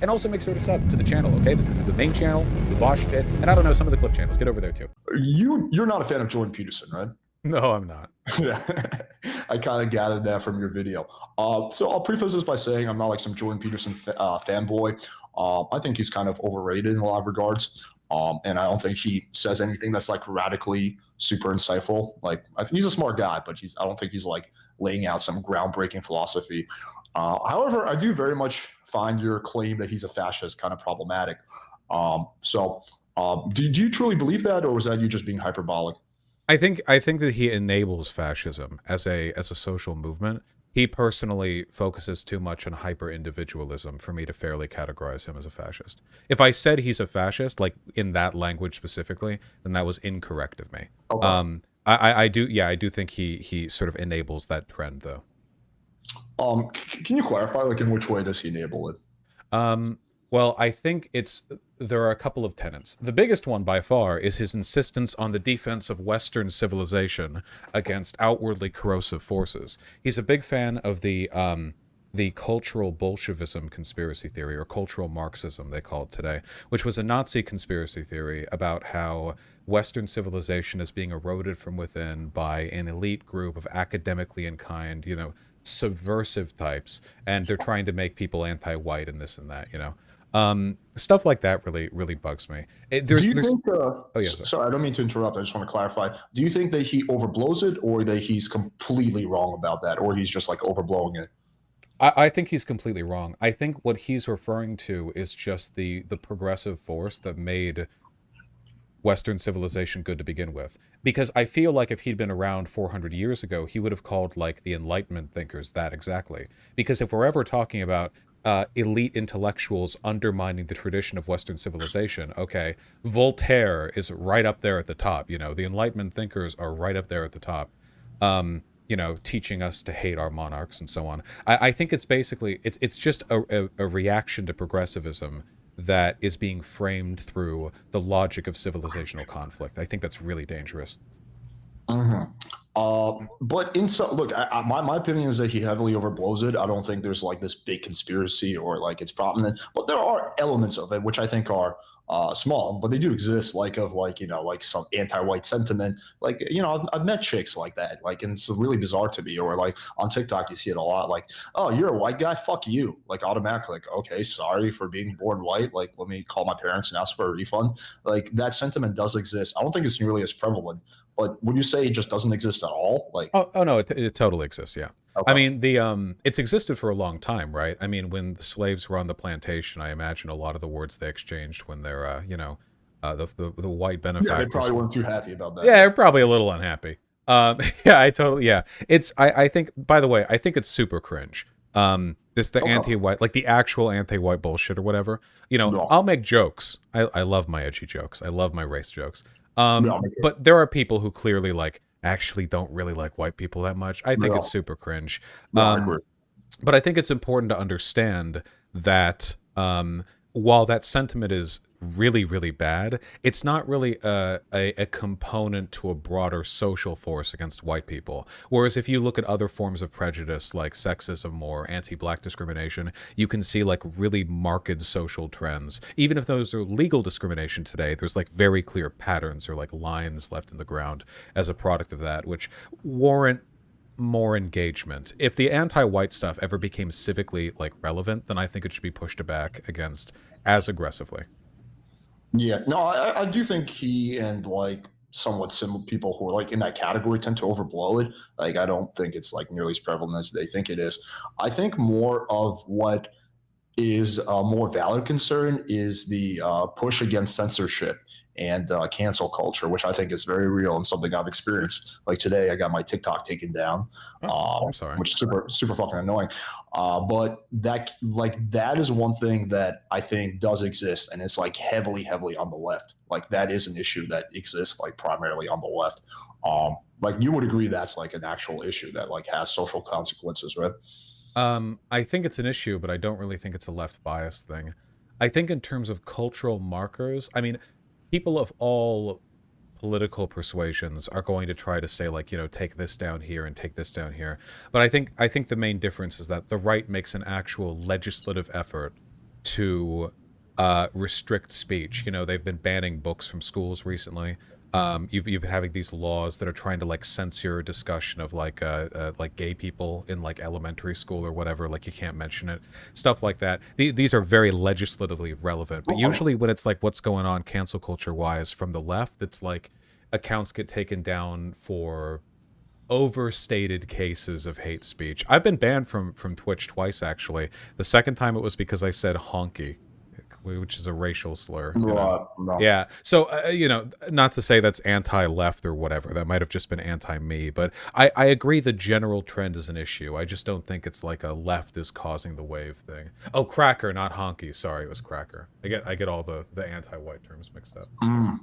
And also make sure to sub to the channel, okay? This is the main channel, the Vaush pit, and I don't know, some of the clip channels. Get over there too. You're not a fan of Jordan Peterson, right? No, I'm not. Yeah, I kind of gathered that from your video. So I'll preface this by saying I'm not like some Jordan Peterson fanboy. I think he's kind of overrated in a lot of regards. And I don't think he says anything that's like radically super insightful. Like I think he's a smart guy, but I don't think he's like laying out some groundbreaking philosophy. However, I do very much find your claim that he's a fascist kind of problematic. Do you truly believe that, or was that you just being hyperbolic? I think that he enables fascism as a social movement. He personally focuses too much on hyper-individualism for me to fairly categorize him as a fascist. If I said he's a fascist, like in that language specifically, then that was incorrect of me. Okay. I do think he sort of enables that trend, though. Can you clarify, like, in which way does he enable it? Well, I think there are a couple of tenets. The biggest one by far is his insistence on the defense of Western civilization against outwardly corrosive forces. He's a big fan of the cultural Bolshevism conspiracy theory, or cultural Marxism, they call it today, which was a Nazi conspiracy theory about how Western civilization is being eroded from within by an elite group of academically inclined, subversive types, and they're trying to make people anti-white and this and that, stuff like that really bugs me. Do you think, oh yeah, sorry, I don't mean to interrupt. I just want to clarify. Do you think that he overblows it, or that he's completely wrong about that, or he's just like overblowing it? I think he's completely wrong. I think what he's referring to is just the progressive force that made Western civilization good to begin with. Because I feel like if he'd been around 400 years ago, he would have called like the Enlightenment thinkers that exactly. Because if we're ever talking about elite intellectuals undermining the tradition of Western civilization, okay, Voltaire is right up there at the top. The Enlightenment thinkers are right up there at the top. Teaching us to hate our monarchs and so on. I think it's basically, it's just a reaction to progressivism that is being framed through the logic of civilizational conflict. I think that's really dangerous. Mm-hmm. But look, my opinion is that he heavily overblows it. I don't think there's like this big conspiracy or like it's prominent, but there are elements of it which I think are small, but they do exist, like some anti-white sentiment. Like, I've met chicks like that, like, and it's really bizarre to me. Or like on TikTok, you see it a lot. Like, oh, you're a white guy, fuck you. Like automatically, like, okay, sorry for being born white. Like, let me call my parents and ask for a refund. Like that sentiment does exist. I don't think it's nearly as prevalent. But would you say it just doesn't exist at all? Like, oh no, it totally exists. Yeah. okay. I mean, it's existed for a long time, right? I mean, when the slaves were on the plantation, I imagine a lot of the words they exchanged when they're, the white benefactors. Yeah, they probably weren't too happy about that. Yeah, they're probably a little unhappy. Yeah. I think, by the way, I think it's super cringe. The anti-white, like the actual anti-white bullshit or whatever. No. I'll make jokes. I love my edgy jokes. I love my race jokes. No, But there are people who clearly like actually don't really like white people that much. I think No. it's super cringe. No, I agree. But I think it's important to understand that while that sentiment is really, really bad, it's not really a component to a broader social force against white people. Whereas if you look at other forms of prejudice like sexism or anti-black discrimination, you can see like really marked social trends. Even if those are legal discrimination today, there's like very clear patterns or like lines left in the ground as a product of that, which warrant more engagement. If the anti-white stuff ever became civically like relevant, then I think it should be pushed back against as aggressively. Yeah, no, I do think he and like somewhat similar people who are like in that category tend to overblow it. Like, I don't think it's like nearly as prevalent as they think it is. I think more of what is a more valid concern is the push against censorship and cancel culture, which I think is very real and something I've experienced. Like today, I got my TikTok taken down, I'm sorry. which is super fucking annoying. But that is one thing that I think does exist, and it's like heavily on the left. Like that is an issue that exists like primarily on the left. Like you would agree that's like an actual issue that like has social consequences, right? I think it's an issue, but I don't really think it's a left bias thing. I think in terms of cultural markers, I mean, people of all political persuasions are going to try to say like, take this down here and take this down here. But I think the main difference is that the right makes an actual legislative effort to restrict speech. You know, they've been banning books from schools recently. You've been having these laws that are trying to like censor discussion of like gay people in like elementary school or whatever. Like you can't mention it, stuff like that. These are very legislatively relevant. But Okay. usually when it's like what's going on cancel culture wise from the left, it's like accounts get taken down for overstated cases of hate speech. I've been banned from Twitch twice actually. The second time it was because I said honky, which is a racial slur, you know. Right. No. Yeah. So you know, not to say that's anti-left or whatever. That might have just been anti-me, but I agree the general trend is an issue. I just don't think it's like a left is causing the wave thing. Oh, cracker, not honky. Sorry, it was cracker. I get all the anti-white terms mixed up. So. Mm.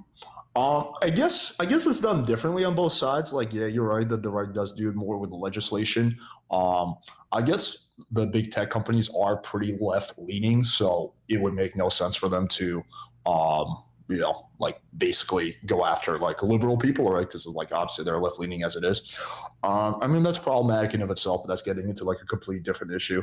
I guess it's done differently on both sides. Like, yeah, you're right that the right does do more with the legislation. Um, I guess the big tech companies are pretty left leaning, so it would make no sense for them to, like basically go after like liberal people, right? Because like obviously they're left leaning as it is. I mean that's problematic in of itself, but that's getting into like a completely different issue.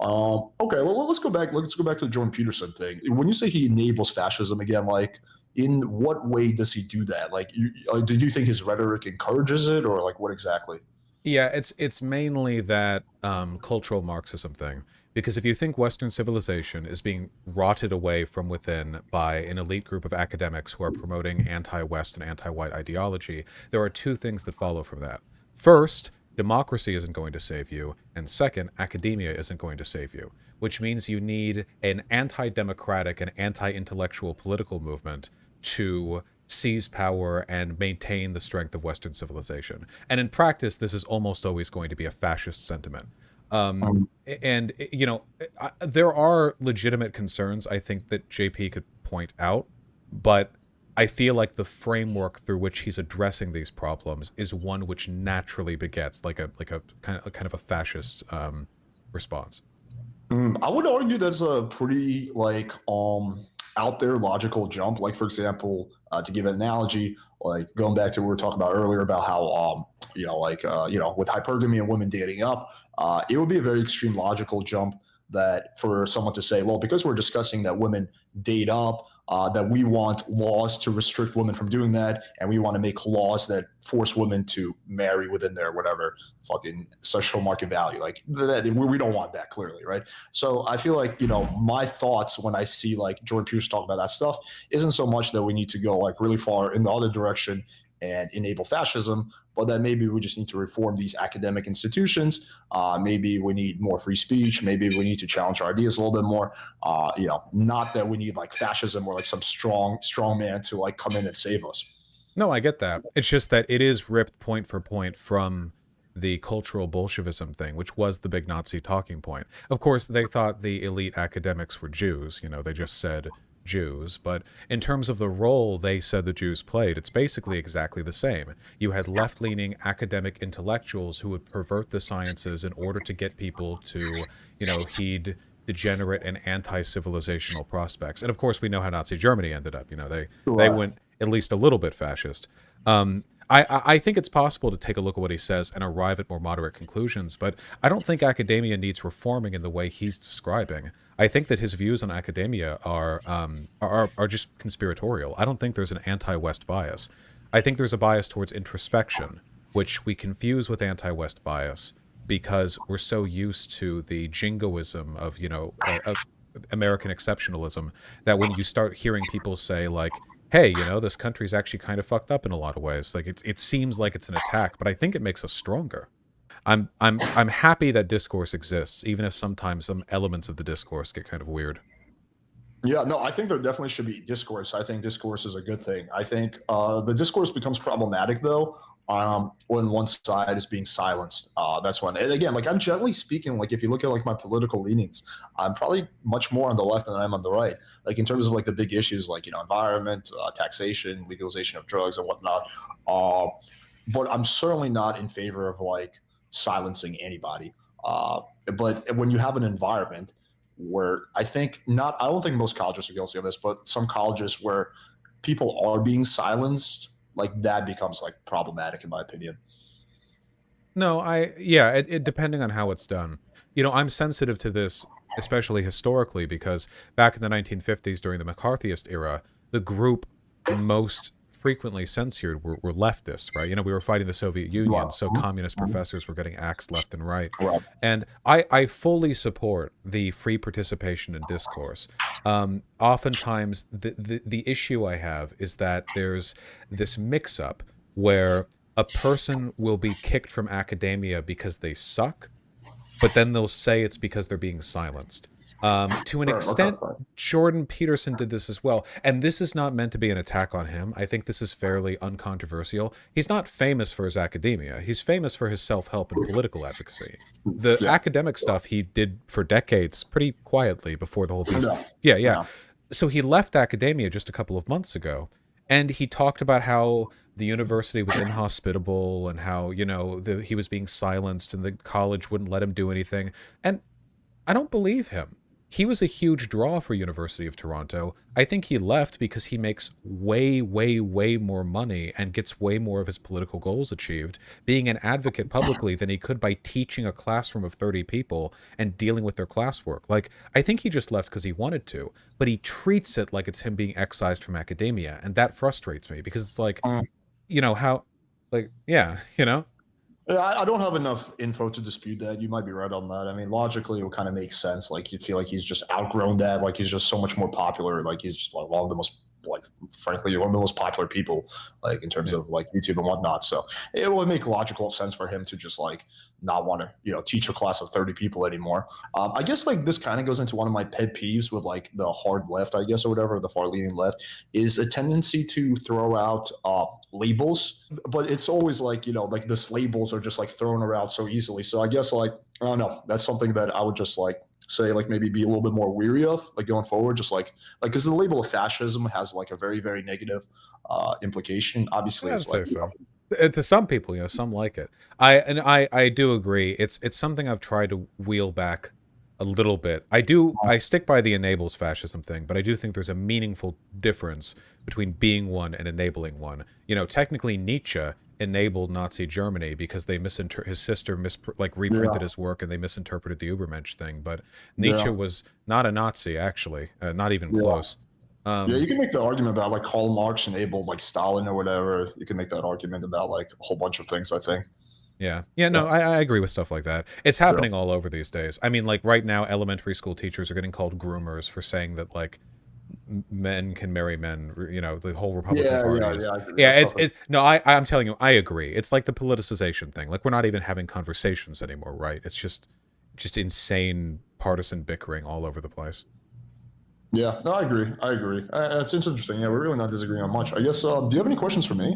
Okay, well let's go back. Let's go back to the Jordan Peterson thing. When you say he enables fascism again, like in what way does he do that? Like, do you think his rhetoric encourages it, or like what exactly? Yeah, it's mainly that cultural Marxism thing. Because if you think Western civilization is being rotted away from within by an elite group of academics who are promoting anti-West and anti-white ideology, there are two things that follow from that. First, democracy isn't going to save you, and second, academia isn't going to save you, which means you need an anti-democratic and anti-intellectual political movement to seize power and maintain the strength of Western civilization. And in practice, this is almost always going to be a fascist sentiment. Um, Um, and you know, there are legitimate concerns I think that JP could point out, but I feel like the framework through which he's addressing these problems is one which naturally begets like a kind of a fascist response. I would argue that's a pretty like out there logical jump. Like for example, to give an analogy, like going back to what we were talking about earlier about how with hypergamy and women dating up, it would be a very extreme logical jump that for someone to say, well, because we're discussing that women date up, that we want laws to restrict women from doing that, and we want to make laws that force women to marry within their whatever fucking social market value. Like that, we don't want that clearly, right? So I feel like my thoughts when I see like Jordan Peterson talk about that stuff isn't so much that we need to go like really far in the other direction and enable fascism, but that maybe we just need to reform these academic institutions. Maybe we need more free speech. Maybe we need to challenge our ideas a little bit more. Not that we need like fascism or like some strong man to like come in and save us. No, I get that. It's just that it is ripped point for point from the cultural Bolshevism thing, which was the big Nazi talking point. Of course, they thought the elite academics were Jews. You know, they just said Jews. But in terms of the role they said the Jews played, it's basically exactly the same. You had left-leaning academic intellectuals who would pervert the sciences in order to get people to, heed degenerate and anti-civilizational prospects. And of course, we know how Nazi Germany ended up. You know, they Right. went at least a little bit fascist. I think it's possible to take a look at what he says and arrive at more moderate conclusions, but I don't think academia needs reforming in the way he's describing. I think that his views on academia are just conspiratorial. I don't think there's an anti-West bias. I think there's a bias towards introspection, which we confuse with anti-West bias because we're so used to the jingoism of American exceptionalism that when you start hearing people say like, hey, this country's actually kind of fucked up in a lot of ways. Like it seems like it's an attack, but I think it makes us stronger. I'm happy that discourse exists, even if sometimes some elements of the discourse get kind of weird. Yeah, no, I think there definitely should be discourse. I think discourse is a good thing. I think the discourse becomes problematic though when one side is being silenced. That's when, and again, like I'm generally speaking, like if you look at like my political leanings, I'm probably much more on the left than I am on the right. Like in terms of like the big issues, like environment, taxation, legalization of drugs, and whatnot. Uh, but I'm certainly not in favor of like silencing anybody. But when you have an environment where I don't think most colleges are guilty of this, but some colleges where people are being silenced, like that becomes like problematic in my opinion. No, yeah, it depending on how it's done. I'm sensitive to this especially historically, because back in the 1950s during the McCarthyist era, the group most frequently censored were leftists, right? You know, we were fighting the Soviet Union, so communist professors were getting axed left and right. And I fully support the free participation in discourse. Oftentimes, the issue I have is that there's this mix-up where a person will be kicked from academia because they suck, but then they'll say it's because they're being silenced. To an extent, Jordan Peterson did this as well. And this is not meant to be an attack on him. I think this is fairly uncontroversial. He's not famous for his academia. He's famous for his self-help and political advocacy. The academic stuff he did for decades pretty quietly before the whole piece. Yeah. So he left academia just a couple of months ago. And he talked about how the university was inhospitable and how, you know, he was being silenced and the college wouldn't let him do anything. And I don't believe him. He was a huge draw for University of Toronto. I think he left because he makes way, way, way more money and gets way more of his political goals achieved being an advocate publicly than he could by teaching a classroom of 30 people and dealing with their classwork. Like, I think he just left because he wanted to, but he treats it like it's him being excised from academia, and that frustrates me because it's like, you know, how, like, yeah, you know? Yeah, I don't have enough info to dispute that. You might be right on that. I mean, logically, it would kind of make sense. Like, you'd feel like he's just outgrown that. Like, he's just so much more popular. Like, he's just like one of the most, like, frankly, one of the most popular people, like, in terms of like YouTube and whatnot. So it would make logical sense for him to just like not want to, you know, teach a class of 30 people anymore. I guess like this kind of goes into one of my pet peeves with like the hard left, I guess, or whatever, the far leaning left, is a tendency to throw out labels, but it's always like, you know, like this labels are just like thrown around so easily. So I guess like, I don't know, that's something that I would just like say, like maybe be a little bit more weary of, like going forward, just like because the label of fascism has like a very, very negative implication. Obviously, it's like, so. To some people, you know, some like it. I do agree. It's something I've tried to wheel back a little bit. I stick by the enables fascism thing, but I do think there's a meaningful difference between being one and enabling one. You know, technically Nietzsche enabled Nazi Germany because they his sister reprinted his work and they misinterpreted the Übermensch thing, but Nietzsche was not a Nazi, actually, not even close. Yeah, you can make the argument about like Karl Marx enabled like Stalin or whatever. You can make that argument about like a whole bunch of things, I think. Yeah. No, I agree with stuff like that. It's happening all over these days. I mean, like right now, elementary school teachers are getting called groomers for saying that like men can marry men. You know, the whole Republican Party is. It's no. I'm telling you, I agree. It's like the politicization thing. Like we're not even having conversations anymore, right? It's just insane partisan bickering all over the place. Yeah, no, I agree. It's interesting. Yeah, we're really not disagreeing on much. I guess, do you have any questions for me?